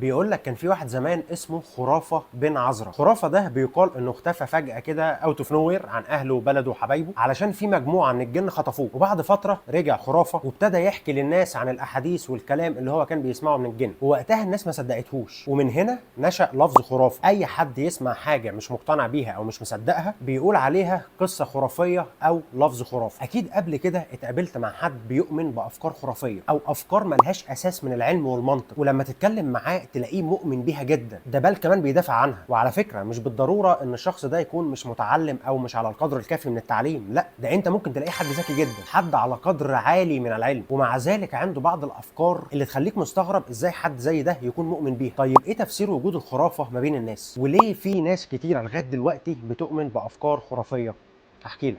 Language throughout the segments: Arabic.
بيقول لك كان في واحد زمان اسمه خرافه بن عزرا. خرافه ده بيقال انه اختفى فجاه كده اوت اوف نوير عن اهله وبلده وحبايبه علشان في مجموعه من الجن خطفوه، وبعد فتره رجع خرافه وابتدى يحكي للناس عن الاحاديث والكلام اللي هو كان بيسمعه من الجن، ووقتها الناس ما صدقتهوش، ومن هنا نشأ لفظ خرافه. اي حد يسمع حاجه مش مقتنع بيها او مش مصدقها بيقول عليها قصه خرافيه او لفظ خرافه. اكيد قبل كده اتقابلت مع حد بيؤمن بافكار خرافيه او افكار ملهاش اساس من العلم والمنطق، ولما تتكلم معاه تلاقيه مؤمن بيها جدا، ده بل كمان بيدافع عنها. وعلى فكره مش بالضروره ان الشخص ده يكون مش متعلم او مش على القدر الكافي من التعليم، لا، ده انت ممكن تلاقيه حد ذكي جدا، حد على قدر عالي من العلم، ومع ذلك عنده بعض الافكار اللي تخليك مستغرب ازاي حد زي ده يكون مؤمن بيها. طيب ايه تفسير وجود الخرافه ما بين الناس؟ وليه في ناس كتيره لغايه دلوقتي بتؤمن بافكار خرافيه؟ احكي لك.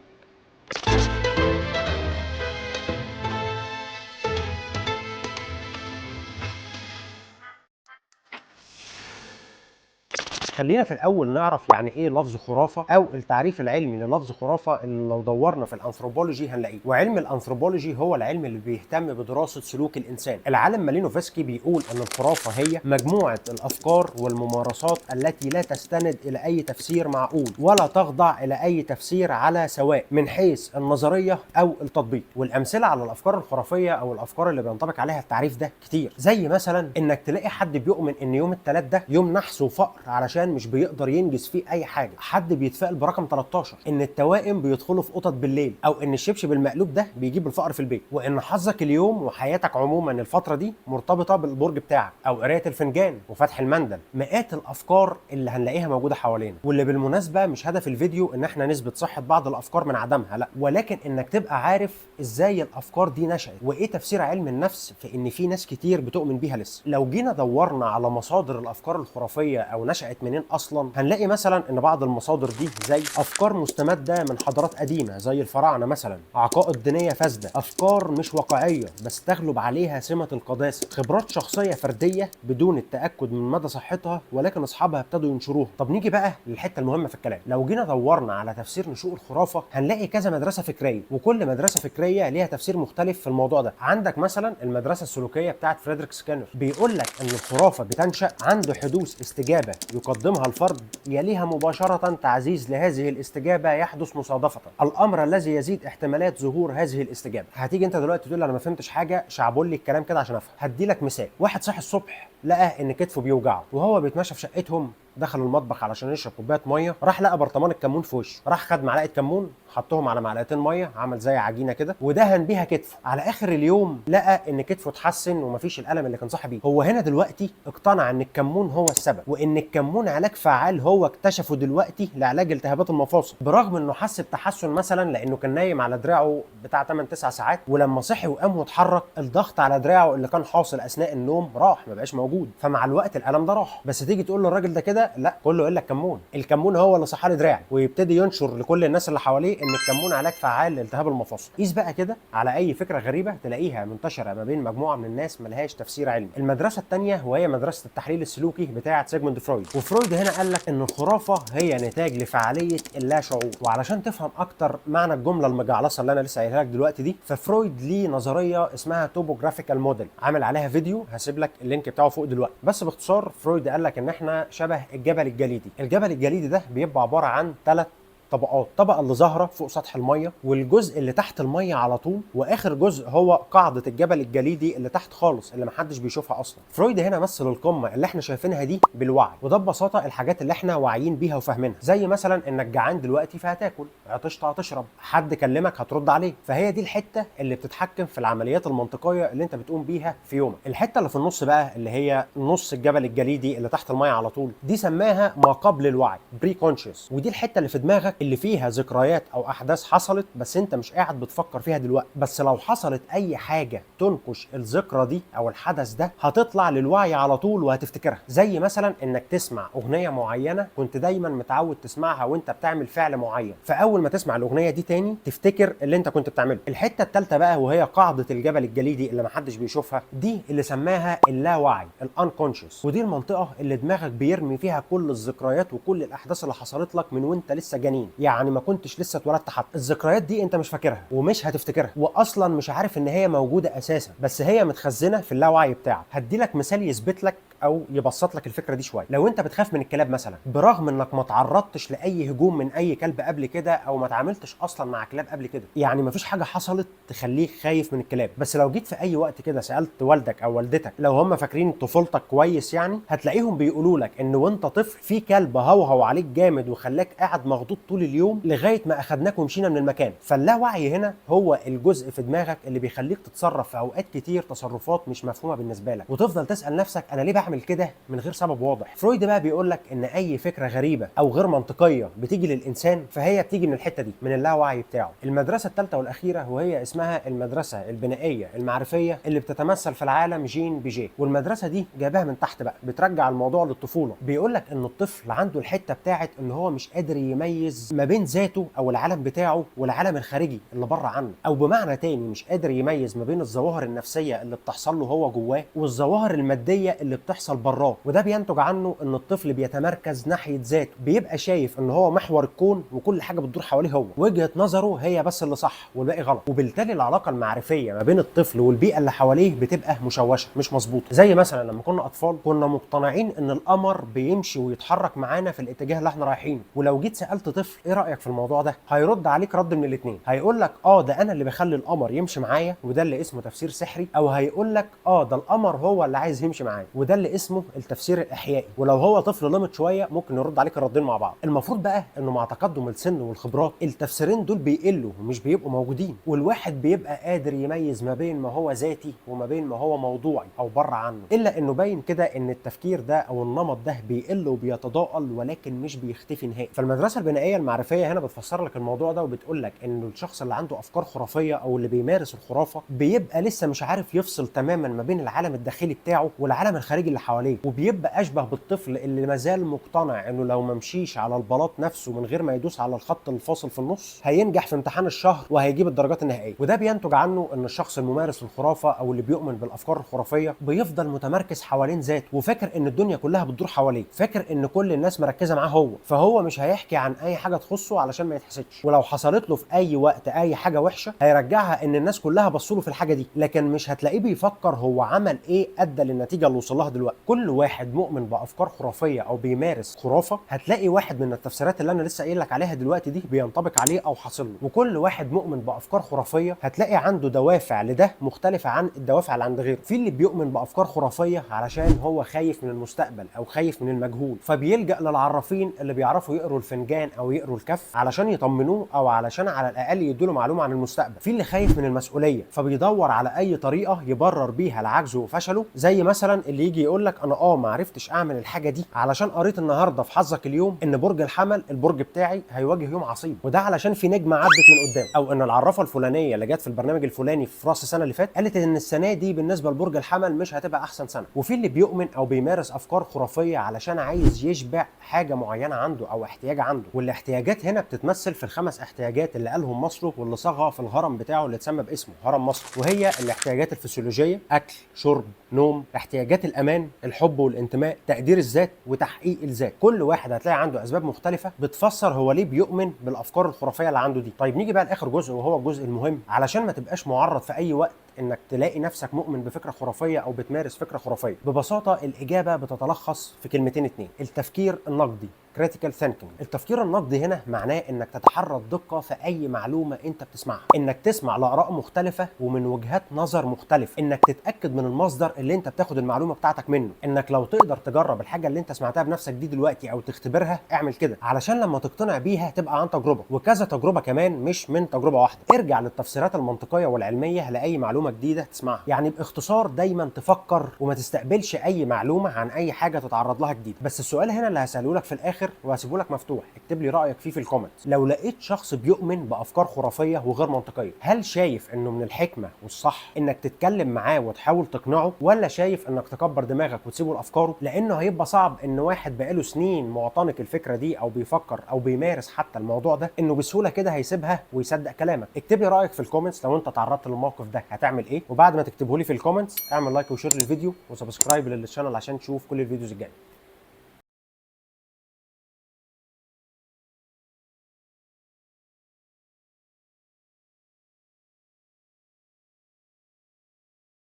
خلينا في الاول نعرف يعني ايه لفظ خرافه او التعريف العلمي للفظ خرافه اللي لو دورنا في الانثروبولوجي هنلاقيه. وعلم الانثروبولوجي هو العلم اللي بيهتم بدراسه سلوك الانسان. العالم مالينوفسكي بيقول ان الخرافه هي مجموعه الافكار والممارسات التي لا تستند الى اي تفسير معقول ولا تخضع الى اي تفسير على سواء من حيث النظريه او التطبيق. والامثله على الافكار الخرافيه او الافكار اللي بينطبق عليها التعريف ده كتير، زي مثلا انك تلاقي حد بيؤمن ان يوم الثلاث ده يوم نحس وفقر علشان مش بيقدر ينجز فيه اي حاجه، حد بيتفائل برقم 13، ان التوائم بيدخلوا في قطط بالليل، او ان الشبشب المقلوب ده بيجيب الفقر في البيت، وان حظك اليوم وحياتك عموما الفتره دي مرتبطه بالبرج بتاعك، او قرايه الفنجان وفتح المندل. مئات الافكار اللي هنلاقيها موجوده حوالينا، واللي بالمناسبه مش هدف الفيديو ان احنا نثبت صحه بعض الافكار من عدمها، لا، ولكن انك تبقى عارف ازاي الافكار دي نشأت وايه تفسير علم النفس في ان في ناس كتير بتؤمن بيها لسه. لو جينا دورنا على مصادر الافكار الخرافيه او نشأت منين اصلا، هنلاقي مثلا ان بعض المصادر دي زي افكار مستمده من حضارات قديمه زي الفراعنه مثلا، عقائد دينيه فاسده، افكار مش واقعيه بس تغلب عليها سمه القداسه، خبرات شخصيه فرديه بدون التاكد من مدى صحتها ولكن اصحابها ابتدوا ينشروها. طب نيجي بقى للحته المهمه في الكلام. لو جينا دورنا على تفسير نشوء الخرافه هنلاقي كذا مدرسه فكريه، وكل مدرسه فكريه ليها تفسير مختلف في الموضوع ده. عندك مثلا المدرسه السلوكيه بتاعت فريدريك سكينر، بيقول لك ان الخرافه بتنشا عند حدوث استجابه يقدمها الفرد يليها مباشرة تعزيز لهذه الاستجابة يحدث مصادفة، الأمر الذي يزيد احتمالات ظهور هذه الاستجابة. هتيجي أنت دلوقتي تقول أنا ما فهمتش حاجة، شعبولي لي الكلام كده عشان أفهم. هدي لك مثال. واحد صحي الصبح لقى إن كتفه بيوجعه، وهو بيتمشى في شقتهم دخل المطبخ علشان يشرب كوبايه ميه، راح لقى برطمان الكمون في وشه، راح خد معلقه كمون حطهم على معلقتين ميه، عمل زي عجينه كده ودهن بيها كتفه. على اخر اليوم لقى ان كتفه اتحسن ومفيش الالم اللي كان صاحي بيه. هو هنا دلوقتي اقتنع ان الكمون هو السبب، وان الكمون علاج فعال هو اكتشفه دلوقتي لعلاج التهابات المفاصل، برغم انه حس بتحسن مثلا لانه كان نايم على دراعه بتاع 8 9 ساعات، ولما صحي وقام واتحرك الضغط على دراعه اللي كان حاصل اثناء النوم راح، ما بقاش موجود، فمع الوقت الالم ده راح. بس تيجي تقول للراجل ده كده لا، كله يقول لك كمون، الكمون هو اللي صحى لي دراعي، ويبتدي ينشر لكل الناس اللي حواليه ان الكمون علاج فعال لالتهاب المفاصل. قيس بقى كده على اي فكره غريبه تلاقيها منتشره ما بين مجموعه من الناس ملهاش تفسير علمي. المدرسه الثانيه وهي مدرسه التحليل السلوكي بتاعه سيجموند فرويد، وفرويد هنا قال لك ان الخرافه هي نتاج لفعاليه اللا شعور. وعلشان تفهم اكتر معنى الجمله المجعلصه اللي انا لسه قايلها لك دلوقتي دي، ففرويد ليه نظريه اسمها توبوجرافيكال موديل، عامل عليها فيديو هسيب لك اللينك بتاعه فوق دلوقتي. بس باختصار فرويد قال لك ان احنا شبه الجبل الجليدي. الجبل الجليدي ده بيبقى عباره عن 3 طبقات، طبقه اللي ظاهره فوق سطح الميه، والجزء اللي تحت الميه على طول، واخر جزء هو قاعده الجبل الجليدي اللي تحت خالص اللي محدش بيشوفها اصلا. فرويد هنا مثل القمه اللي احنا شايفينها دي بالوعي، وده ببساطه الحاجات اللي احنا واعيين بيها وفاهمينها، زي مثلا انك جعان دلوقتي فهتاكل، عطشت هتشرب، حد كلمك هترد عليه. فهي دي الحته اللي بتتحكم في العمليات المنطقيه اللي انت بتقوم بيها في يومك. الحته اللي في النص بقى اللي هي نص الجبل الجليدي اللي تحت الميه على طول، دي سماها ما قبل الوعي، بري كونشس، ودي الحته اللي في دماغك اللي فيها ذكريات او احداث حصلت بس انت مش قاعد بتفكر فيها دلوقتي، بس لو حصلت اي حاجه تنكش الذكرى دي او الحدث ده هتطلع للوعي على طول وهتفتكرها. زي مثلا انك تسمع اغنيه معينه كنت دايما متعود تسمعها وانت بتعمل فعل معين، فاول ما تسمع الاغنيه دي تاني تفتكر اللي انت كنت بتعمله. الحته الثالثه بقى وهي قاعده الجبل الجليدي اللي محدش بيشوفها، دي اللي سماها اللاوعي، الانكونشس، ودي المنطقه اللي دماغك بيرمي فيها كل الذكريات وكل الاحداث اللي حصلت لك من وانت لسه جنين، يعني ما كنتش لسه اتولدت حتى. الذكريات دي انت مش فاكرها ومش هتفتكرها واصلا مش عارف ان هي موجوده اساسا، بس هي متخزنه في اللاوعي بتاعك. هدي لك مثال يثبت لك او يبسط لك الفكره دي شويه. لو انت بتخاف من الكلاب مثلا، برغم انك ما تعرضتش لاي هجوم من اي كلب قبل كده او ما تعاملتش اصلا مع كلاب قبل كده، يعني ما فيش حاجه حصلت تخليك خايف من الكلاب، بس لو جيت في اي وقت كده سالت والدك او والدتك لو هم فاكرين طفولتك كويس، يعني هتلاقيهم بيقولوا لك ان وانت طفل في كلب هوهو عليك جامد وخلاك قاعد مخضوض طول اليوم لغايه ما اخدناك ومشينا من المكان. فاللاوعي هنا هو الجزء في دماغك اللي بيخليك تتصرف في اوقات كتير تصرفات مش مفهومه بالنسبه لك، وتفضل تسال نفسك انا ليه بعمل كده من غير سبب واضح. فرويد بقى بيقول لك ان اي فكره غريبه او غير منطقيه بتيجي للانسان فهي بتيجي من الحته دي، من اللاوعي بتاعه. المدرسه الثالثه والاخيره وهي اسمها المدرسه البنائيه المعرفيه اللي بتتمثل في العالم جين بيجيه، والمدرسه دي جايباها من تحت بقى، بترجع الموضوع للطفوله. بيقول لك ان الطفل عنده الحته بتاعت ان هو مش قادر يميز ما بين ذاته او العالم بتاعه والعالم الخارجي اللي بره عنه، او بمعنى تاني مش قادر يميز ما بين الظواهر النفسيه اللي بتحصل له هو جواه والظواهر الماديه اللي بتحصل براه. وده بينتج عنه ان الطفل بيتمركز ناحيه ذاته، بيبقى شايف ان هو محور الكون وكل حاجه بتدور حواليه هو، وجهه نظره هي بس اللي صح والباقي غلط. وبالتالي العلاقه المعرفيه ما بين الطفل والبيئه اللي حواليه بتبقى مشوشه مش مظبوطه. زي مثلا لما كنا اطفال كنا مقتنعين ان القمر بيمشي ويتحرك معانا في الاتجاه اللي احنا رايحين، ولو جيت سالت طفل ايه رايك في الموضوع ده، هيرد عليك رد من الاثنين، هيقول لك ده انا اللي بخلي القمر يمشي معايا وده اللي اسمه تفسير سحري، او هيقول لك ده القمر هو اللي عايز يمشي معايا وده اللي اسمه التفسير الاحيائي. ولو هو طفل لمط شويه ممكن يرد عليك الردين مع بعض. المفروض بقى انه مع تقدم السن والخبرات التفسيرين دول بيقلوا ومش بيبقوا موجودين، والواحد بيبقى قادر يميز ما بين ما هو ذاتي وما بين ما هو موضوعي او بره عنه. الا انه باين كده ان التفكير ده او النمط ده بيقل وبيتضاءل ولكن مش بيختفي نهائي. فالمدرسه البنائيه المعرفيه هنا بتفسر لك الموضوع ده وبتقول لك انه الشخص اللي عنده افكار خرافيه او اللي بيمارس الخرافه بيبقى لسه مش عارف يفصل تماما ما بين العالم الداخلي بتاعه والعالم الخارجي اللي حواليه، وبيبقى اشبه بالطفل اللي مازال مقتنع انه لو ما مشيش على البلاط نفسه من غير ما يدوس على الخط الفاصل في النص هينجح في امتحان الشهر وهيجيب الدرجات النهائيه. وده بينتج عنه ان الشخص الممارس الخرافه او اللي بيؤمن بالافكار الخرافيه بيفضل متمركز حوالين ذاته وفاكر ان الدنيا كلها بتدور حواليه، فاكر ان كل الناس مركزه معاه هو، فهو مش هيحكي عن اي حاجه تخصه علشان ما يتحسدش، ولو حصلت له في اي وقت اي حاجه وحشه هيرجعها ان الناس كلها بصوا له في الحاجه دي، لكن مش هتلاقيه بيفكر هو عمل ايه ادى للنتيجه اللي وصل لها دلوقتي. كل واحد مؤمن بافكار خرافيه او بيمارس خرافه هتلاقي واحد من التفسيرات اللي انا لسه قايل لك عليها دلوقتي دي بينطبق عليه او حاصل له، وكل واحد مؤمن بافكار خرافيه هتلاقي عنده دوافع لده مختلفه عن الدوافع اللي عند غيره. في اللي بيؤمن بافكار خرافيه علشان هو خايف من المستقبل او خايف من المجهول فبيلجأ للعرافين اللي بيعرفوا يقروا الفنجان او يقروا الكف علشان يطمنوه او علشان على الاقل يدوا له معلومه عن المستقبل. في اللي خايف من المسؤوليه فبيدور على اي طريقه يبرر بيها العجز وفشله، زي مثلا اللي يجي يقول لك انا ما عرفتش اعمل الحاجه دي علشان قريت النهارده في حظك اليوم ان برج الحمل البرج بتاعي هيواجه يوم عصيب وده علشان في نجمه عدت من قدام، او ان العرافه الفلانيه اللي جت في البرنامج الفلاني في راس السنه اللي فاتت قالت ان السنه دي بالنسبه لبرج الحمل مش هتبقى احسن سنه. وفي اللي بيؤمن او بيمارس افكار خرافيه علشان عايز يشبع حاجه معينه عنده او احتياج عنده، والاحتياجات هنا بتتمثل في الخمس احتياجات اللي قالهم ماسلو واللي صاغها في الهرم بتاعه اللي اتسمى باسمه هرم ماسلو، وهي الاحتياجات الفسيولوجيه، اكل شرب نوم، احتياجات الامان، الحب والانتماء، تقدير الذات، وتحقيق الذات. كل واحد هتلاقي عنده اسباب مختلفه بتفسر هو ليه بيؤمن بالافكار الخرافيه اللي عنده دي. طيب نيجي بقى لاخر جزء وهو الجزء المهم، علشان ما تبقاش معرض في اي وقت انك تلاقي نفسك مؤمن بفكره خرافيه او بتمارس فكره خرافيه. ببساطه الاجابه بتتلخص في كلمتين اتنين: التفكير النقدي critical thinking. التفكير النقدي هنا معناه انك تتحرى الدقه في اي معلومه انت بتسمعها، انك تسمع لاراء مختلفه ومن وجهات نظر مختلفه، انك تتاكد من المصدر اللي انت بتاخد المعلومه بتاعتك منه، انك لو تقدر تجرب الحاجه اللي انت سمعتها بنفسك دي دلوقتي او تختبرها اعمل كده علشان لما تقتنع بيها تبقى عن تجربه وكذا تجربه كمان مش من تجربه واحده. ارجع للتفسيرات المنطقيه والعلميه لاي معلومه جديده تسمعها. يعني باختصار دايما تفكر وما تستقبلش اي معلومه عن اي حاجه تتعرض لها جديد. بس السؤال هنا اللي هساله لك في الاخر وهسيبه لك مفتوح، اكتب لي رايك فيه في الكومنتس: لو لقيت شخص بيؤمن بافكار خرافيه وغير منطقيه، هل شايف انه من الحكمه والصح انك تتكلم معاه وتحاول تقنعه، ولا شايف انك تكبر دماغك وتسيبه لافكاره؟ لانه هيبقى صعب ان واحد بقاله سنين معتنق الفكره دي او بيفكر او بيمارس حتى الموضوع ده انه بسهوله كده هيسيبها ويصدق كلامك. اكتب لي رايك في الكومنتس لو انت تعرضت للموقف ده هتعمل ايه، وبعد ما تكتبه لي في الكومنتس اعمل لايك وشير للفيديو وسبسكرايب للشانل عشان تشوف كل الفيديوز الجايه.